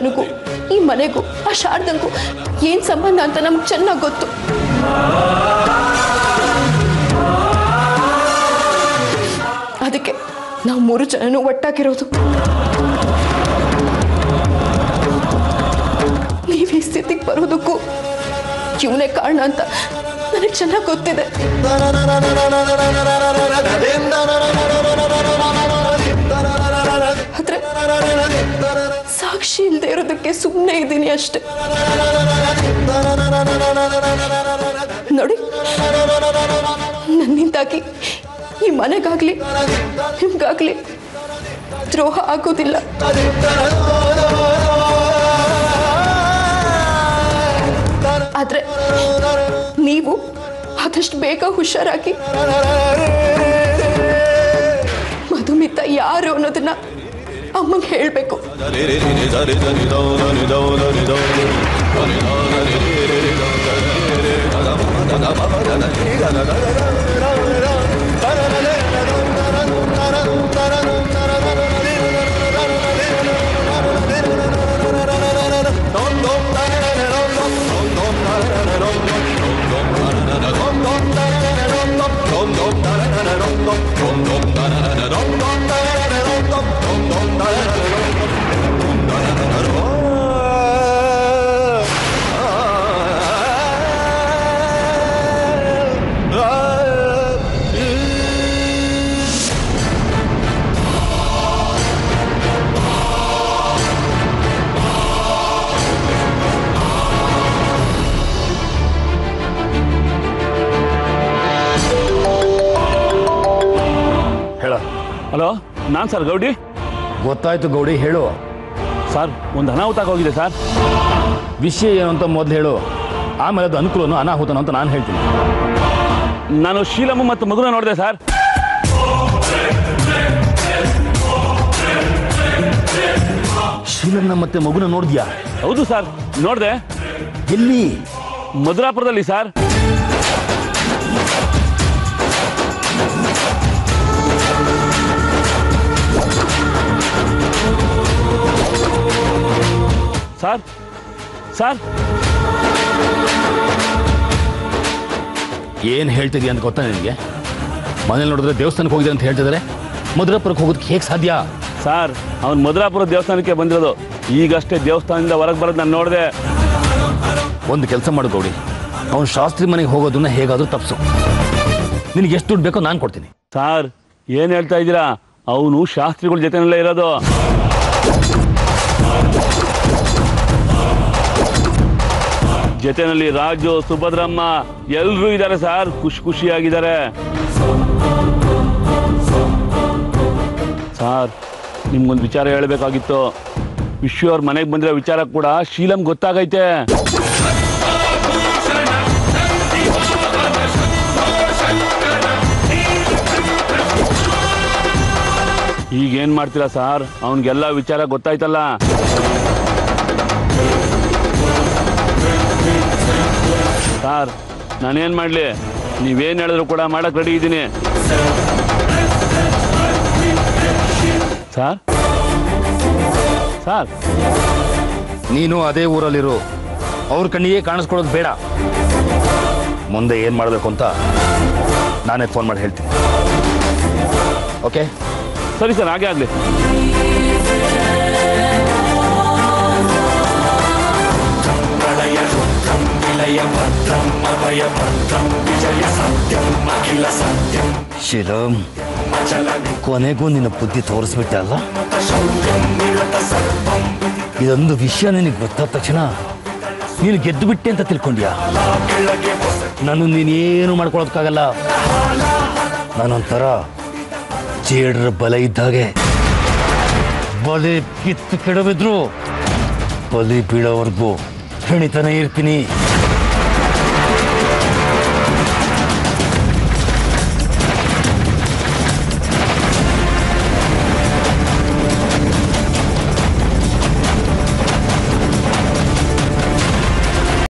ನನಗೂ ಈ ಮನೆಗೂ ಆ ಶಾರದಂಗೂ ಏನ್ ಸಂಬಂಧ ಅಂತ ನಮ್ಗೆ ಚೆನ್ನಾಗಿ ಗೊತ್ತು. ಅದಕ್ಕೆ ನಾವು 3 ಜನನೂ ಒಟ್ಟಾಗಿರೋದು. ನೀವು ಈ ಸ್ಥಿತಿಗೆ ಬರೋದಕ್ಕೂ ಇವನೇ ಕಾರಣ ಅಂತ ನನಗೆ ಚೆನ್ನಾಗಿ ಗೊತ್ತಿದೆ. ಆದ್ರೆ ಸಾಕ್ಷಿ ಇಲ್ಲದೆ ಇರೋದಕ್ಕೆ ಸುಮ್ಮನೆ ಇದ್ದೀನಿ ಅಷ್ಟೆ. ನೋಡಿ, ನನ್ನಿಂದಾಗಿ ಈ ಮನೆಗಾಗ್ಲಿ ನಿಮ್ಗಾಗ್ಲಿ ದ್ರೋಹ ಆಗೋದಿಲ್ಲ. ಆದ್ರೆ ನೀವು ಆದಷ್ಟು ಬೇಗ ಹುಷಾರಾಗಿ ಮಧುಮಿತ ಯಾರು ಅನ್ನೋದನ್ನ ಅಮ್ಮಂಗೆ ಹೇಳ್ಬೇಕು. ಹಲೋ, ನಾನು ಸರ್ ಗೌಡಿ. ಗೊತ್ತಾಯ್ತು ಗೌಡಿ, ಹೇಳು. ಸರ್, ಒಂದು ಅನಾಹುತ ಹೋಗಿದೆ ಸರ್. ವಿಷಯ ಏನು ಅಂತ ಮೊದಲು ಹೇಳು, ಆಮೇಲೆ ಅದು ಅನುಕೂಲನೋ ಅನಾಹುತನೋ ಅಂತ ನಾನು ಹೇಳ್ತೀನಿ. ನಾನು ಶೀಲಮ್ಮ ಮತ್ತು ಮಗುನ ನೋಡಿದೆ ಸರ್. ಶೀಲಮ್ಮ ಮತ್ತೆ ಮಗುನ ನೋಡಿದ್ಯಾ? ಹೌದು ಸರ್, ನೋಡಿದೆ. ಎಲ್ಲಿ? ಮಧುರಾಪುರದಲ್ಲಿ ಸರ್. ಸರ್ ಸರ್ ಏನು ಹೇಳ್ತಿದ್ಯಾ ಅಂತ ಗೊತ್ತಾ ನಿನಗೆ? ಮನೇಲಿ ನೋಡಿದ್ರೆ ದೇವಸ್ಥಾನಕ್ಕೆ ಹೋಗಿದೆ ಅಂತ ಹೇಳ್ತಿದ್ದಾರೆ, ಮಧುರಾಪುರಕ್ಕೆ ಹೋಗೋದಕ್ಕೆ ಹೇಗೆ ಸಾಧ್ಯ? ಸರ್, ಅವನು ಮಧುರಾಪುರ ದೇವಸ್ಥಾನಕ್ಕೆ ಬಂದಿರೋದು. ಈಗಷ್ಟೇ ದೇವಸ್ಥಾನದಿಂದ ಹೊರಗೆ ಬರೋದು ನಾನು ನೋಡಿದೆ. ಒಂದು ಕೆಲಸ ಮಾಡು ಗೌಡಿ, ಅವನು ಶಾಸ್ತ್ರಿ ಮನೆಗೆ ಹೋಗೋದನ್ನ ಹೇಗಾದರೂ ತಪ್ಪಿಸು. ನಿನಗೆ ಎಷ್ಟು ದುಡ್ಡು ಬೇಕೋ ನಾನು ಕೊಡ್ತೀನಿ. ಸರ್, ಏನು ಹೇಳ್ತಾ ಇದ್ದೀರಾ? ಅವನು ಶಾಸ್ತ್ರಿಗಳ ಜೊತೆನಲ್ಲೇ ಇರೋದು. ಜೊತೆನಲ್ಲಿ ರಾಜು, ಸುಭದ್ರಮ್ಮ ಎಲ್ಲರೂ ಇದ್ದಾರೆ ಸರ್. ಖುಷಿಯಾಗಿದ್ದಾರೆ ಸರ್. ನಿಮ್ಗೊಂದು ವಿಚಾರ ಹೇಳಬೇಕಾಗಿತ್ತು. ವಿಶ್ವ ಅವ್ರ ಮನೆಗೆ ಬಂದಿರೋ ವಿಚಾರ ಕೂಡ ಶೀಲಂ ಗೊತ್ತಾಗೈತೆ. ಈಗೇನ್ ಮಾಡ್ತೀರಾ ಸರ್? ಅವನಿಗೆಲ್ಲ ವಿಚಾರ ಗೊತ್ತಾಯ್ತಲ್ಲ. ಸರ್, ನಾನೇನು ಮಾಡಲಿ? ನೀವೇನು ಹೇಳಿದ್ರು ಕೂಡ ಮಾಡಕ್ಕೆ ರೆಡಿ ಇದ್ದೀನಿ ಸರ್. ಸರ್, ನೀನು ಅದೇ ಊರಲ್ಲಿರು, ಅವ್ರ ಕಣ್ಣಿಗೆ ಕಾಣಿಸ್ಕೊಳ್ಳೋದು ಬೇಡ. ಮುಂದೆ ಏನು ಮಾಡಬೇಕು ಅಂತ ನಾನೇ ಫೋನ್ ಮಾಡಿ ಹೇಳ್ತೀನಿ. ಓಕೆ? ಸರಿ ಸರ್, ಹಾಗೆ ಆಗಲಿ. ಶಿಲಂ, ಕೊನೆಗೂ ನಿನ್ನ ಬುದ್ಧಿ ತೋರಿಸ್ಬಿಟ್ಟೆ ಅಲ್ಲ. ಇದೊಂದು ವಿಷಯ ನಿನಗೆ ಗೊತ್ತಾದ ತಕ್ಷಣ ನೀನು ಗೆದ್ದು ಬಿಟ್ಟೆ ಅಂತ ತಿಳ್ಕೊಂಡ್ಯಾ? ನಾನು ನೀನೇನು ಮಾಡ್ಕೊಳಕ್ಕಾಗಲ್ಲ. ನಾನೊಂಥರ ಜೇಡ್ರ ಬಲ ಇದ್ದಾಗೆ. ಬಲೆ ಕಿತ್ತು ಕೆಡವಿದ್ರು ಬಲಿ ಬೀಳೋವರೆಗೂ ಹೆಣಿತಾನೆ ಇರ್ತೀನಿ.